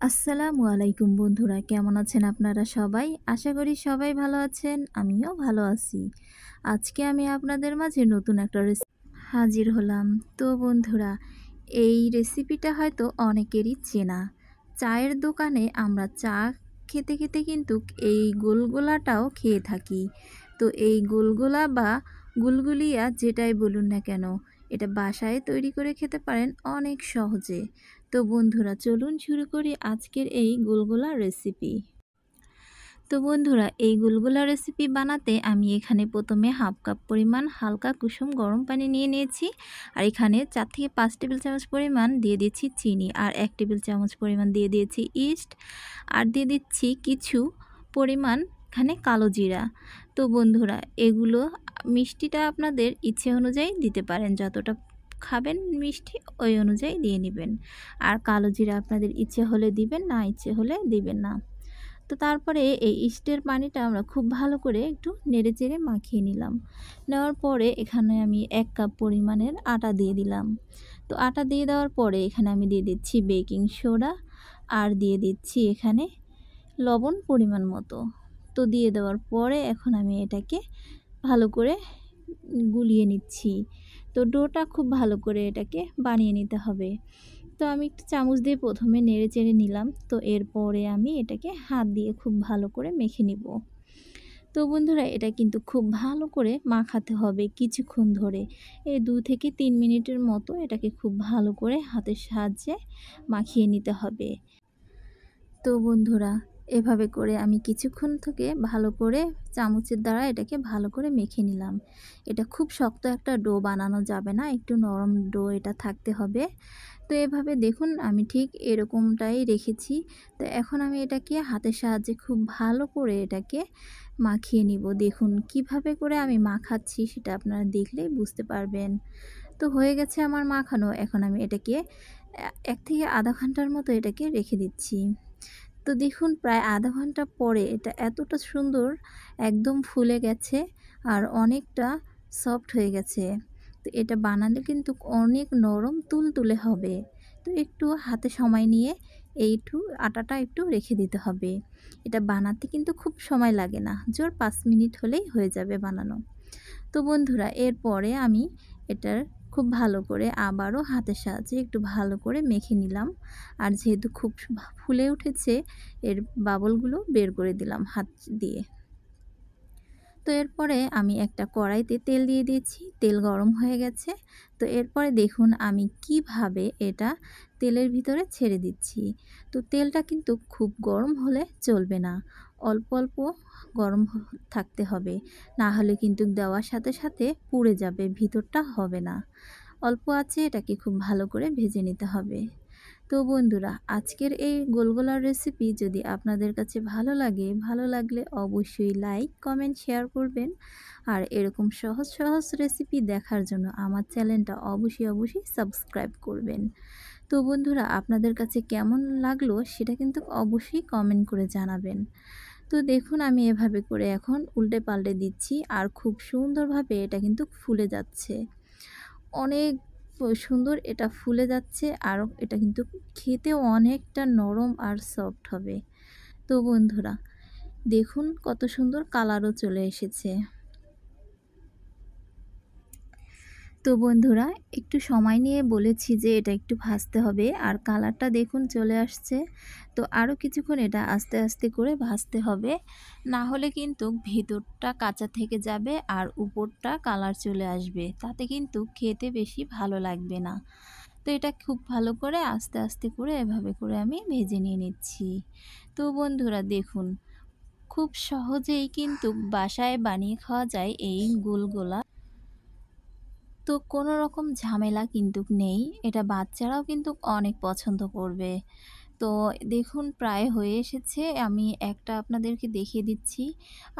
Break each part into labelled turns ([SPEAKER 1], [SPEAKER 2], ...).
[SPEAKER 1] আসসালামু আলাইকুম বন্ধুরা, কেমন আছেন আপনারা সবাই? আশা করি সবাই ভালো আছেন, আমিও ভালো আছি। আজকে আমি আপনাদের মাঝে নতুন একটা হাজির হলাম। তো বন্ধুরা, এই রেসিপিটা হয়তো অনেকেরই চেনা। চায়ের দোকানে আমরা চা খেতে খেতে কিন্তু এই গোলগোলাটাও খেয়ে থাকি। তো এই গোলগোলা বা গুলগুলিয়া যেটাই বলুন না কেন, এটা বাসায় তৈরি করে খেতে পারেন অনেক সহজে। তো বন্ধুরা, চলুন শুরু করি আজকের এই গুলগুলা রেসিপি। তো বন্ধুরা, এই গুলগুলা রেসিপি বানাতে আমি এখানে প্রথমে হাফ কাপ পরিমাণ হালকা কুসুম গরম পানি নিয়ে নিয়েছি। আর এখানে 4 থেকে 5 টেবিল চামচ পরিমাণ দিয়ে দিচ্ছি চিনি, আর 1 টেবিল চামচ পরিমাণ দিয়ে দিয়েছি ইস্ট, আর দিয়ে দিচ্ছি কিছু পরিমাণ এখানে কালো জিরা। তো বন্ধুরা, এগুলো মিষ্টিটা আপনাদের ইচ্ছে অনুযায়ী দিতে পারেন, যতটা খাবেন মিষ্টি ওই অনুযায়ী দিয়ে নেবেন। আর কালো জিরা আপনাদের ইচ্ছে হলে দিবেন, না ইচ্ছে হলে দিবেন না। তো তারপরে এই ইস্টের পানিটা আমরা খুব ভালো করে একটু নেড়েচেড়ে মাখিয়ে নিলাম। নেওয়ার পরে এখানে আমি 1 কাপ পরিমাণের আটা দিয়ে দিলাম। তো আটা দিয়ে দেওয়ার পরে এখানে আমি দিয়ে দিচ্ছি বেকিং সোডা, আর দিয়ে দিচ্ছি এখানে লবণ পরিমাণ মতো। তো দিয়ে দেওয়ার পরে এখন আমি এটাকে ভালো করে গুলিয়ে নিচ্ছি। তো ডোটা খুব ভালো করে এটাকে বানিয়ে নিতে হবে। তো আমি একটু চামচ দিয়ে প্রথমে নেড়েচেড়ে নিলাম। তো এরপরে আমি এটাকে হাত দিয়ে খুব ভালো করে মেখে নিব। তো বন্ধুরা, এটা কিন্তু খুব ভালো করে মাখাতে হবে কিছুক্ষণ ধরে। এই 2 থেকে 3 মিনিটের মতো এটাকে খুব ভালো করে হাতের সাহায্যে মাখিয়ে নিতে হবে। তো বন্ধুরা, এভাবে করে আমি কিছুক্ষণ থেকে ভালো করে চামচের দ্বারা এটাকে ভালো করে মেখে নিলাম। এটা খুব শক্ত একটা ডো বানানো যাবে না, একটু নরম ডো এটা থাকতে হবে। তো এভাবে দেখুন আমি ঠিক এরকমটাই রেখেছি। তো এখন আমি এটাকে হাতের সাহায্যে খুব ভালো করে এটাকে মাখিয়ে নিব। দেখুন কিভাবে করে আমি মাখাচ্ছি সেটা আপনারা দেখলেই বুঝতে পারবেন। তো হয়ে গেছে আমার মাখানো। এখন আমি এটাকে 1 থেকে আধা ঘন্টার মতো এটাকে রেখে দিচ্ছি। তো দেখুন প্রায় আধা ঘন্টা পরে এটা এতটা সুন্দর একদম ফুলে গেছে, আর অনেকটা সফট হয়ে গেছে। তো এটা বানালে কিন্তু অনেক নরম তুলতুলে হবে। তো একটু হাতে সময় নিয়ে একটু আটাটা একটু রেখে দিতে হবে। এটা বানাতে কিন্তু খুব সময় লাগে না, জোর 5 মিনিট হলেই হয়ে যাবে বানানো। তো বন্ধুরা, এরপরে আমি এটার খুব ভালো করে আবারও হাতের সাহায্যে একটু ভালো করে মেখে নিলাম। আর যেহেতু খুব ফুলে উঠেছে, এর বাবলগুলো বের করে দিলাম হাত দিয়ে। তো এরপরে আমি একটা কড়াইতে তেল দিয়ে দিয়েছি, তেল গরম হয়ে গেছে। তো এরপরে দেখুন আমি কিভাবে এটা তেলের ভিতরে ছেড়ে দিচ্ছি। তো তেলটা কিন্তু খুব গরম হলে চলবে না, অল্প অল্প গরম থাকতে হবে, না হলে কিন্তু দেওয়ার সাথে সাথে পুড়ে যাবে, ভিতরটা হবে না। অল্প আঁচে এটাকে খুব ভালো করে ভেজে নিতে হবে। তো বন্ধুরা, আজকের এই গোলগোলার রেসিপি যদি আপনাদের কাছে ভালো লাগে, ভালো লাগলে অবশ্যই লাইক, কমেন্ট, শেয়ার করবেন। আর এরকম সহজ সহজ রেসিপি দেখার জন্য আমার চ্যানেলটা অবশ্যই সাবস্ক্রাইব করবেন। তো বন্ধুরা, আপনাদের কাছে কেমন লাগলো সেটা কিন্তু অবশ্যই কমেন্ট করে জানাবেন। তো দেখুন আমি এভাবে করে এখন উল্টে পাল্টে দিচ্ছি, আর খুব সুন্দরভাবে এটা কিন্তু ফুলে যাচ্ছে। অনেক সুন্দর এটা ফুলে যাচ্ছে, আর এটা কিন্তু খেতেও অনেকটা নরম আর সফট হবে। তো বন্ধুরা, দেখুন কত সুন্দর কালারও চলে এসেছে। তো বন্ধুরা, একটু সময় নিয়ে বলেছি যে এটা একটু ভাজতে হবে, আর কালারটা দেখুন চলে আসছে। তো আরও কিছুক্ষণ এটা আস্তে আস্তে করে ভাজতে হবে, না হলে কিন্তু ভিতরটা কাঁচা থেকে যাবে আর উপরটা কালার চলে আসবে, তাতে কিন্তু খেতে বেশি ভালো লাগবে না। তো এটা খুব ভালো করে আস্তে আস্তে করে এভাবে করে আমি ভেজে নিয়ে নিচ্ছি। তো বন্ধুরা দেখুন, খুব সহজেই কিন্তু বাসায় বানিয়ে খাওয়া যায় এই গোলগোলা। তো কোনো রকম ঝামেলা কিন্তু নেই। এটা বাচ্চারাও কিন্তু অনেক পছন্দ করবে। তো দেখুন প্রায় হয়ে এসেছে। আমি একটা আপনাদেরকে দেখিয়ে দিচ্ছি।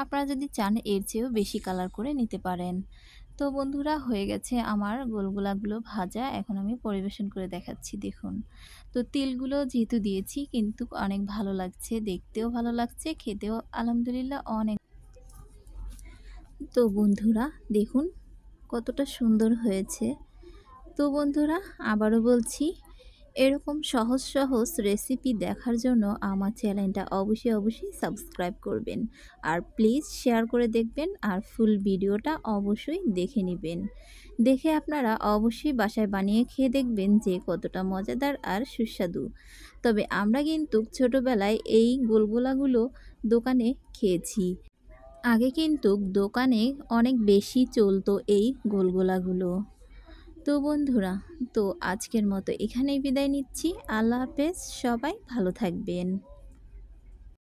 [SPEAKER 1] আপনারা যদি চান এর চেয়েও বেশি কালার করে নিতে পারেন। তো বন্ধুরা, হয়ে গেছে আমার গোলগোলাগুলো ভাজা। এখন আমি পরিবেশন করে দেখাচ্ছি দেখুন। তো তিলগুলো যেহেতু দিয়েছি কিন্তু অনেক ভালো লাগছে, দেখতেও ভালো লাগছে, খেতেও আলহামদুলিল্লাহ অনেক। তো বন্ধুরা দেখুন কতটা সুন্দর হয়েছে। তো বন্ধুরা, আবারও বলছি, এরকম সহজ সহজ রেসিপি দেখার জন্য আমার চ্যানেলটা অবশ্যই সাবস্ক্রাইব করবেন। আর প্লিজ শেয়ার করে দেখবেন আর ফুল ভিডিওটা অবশ্যই দেখে নেবেন। দেখে আপনারা অবশ্যই বাসায় বানিয়ে খেয়ে দেখবেন যে কতটা মজাদার আর সুস্বাদু। তবে আমরা কিন্তু ছোটোবেলায় এই গোলগোলাগুলো দোকানে খেয়েছি। আগে কিন্তু দোকানে অনেক বেশি চলতো এই গোলগোলাগুলো। তো বন্ধুরা, তো আজকের মতো এখানেই বিদায় নিচ্ছি। আল্লাহ হাফেজ, সবাই ভালো থাকবেন।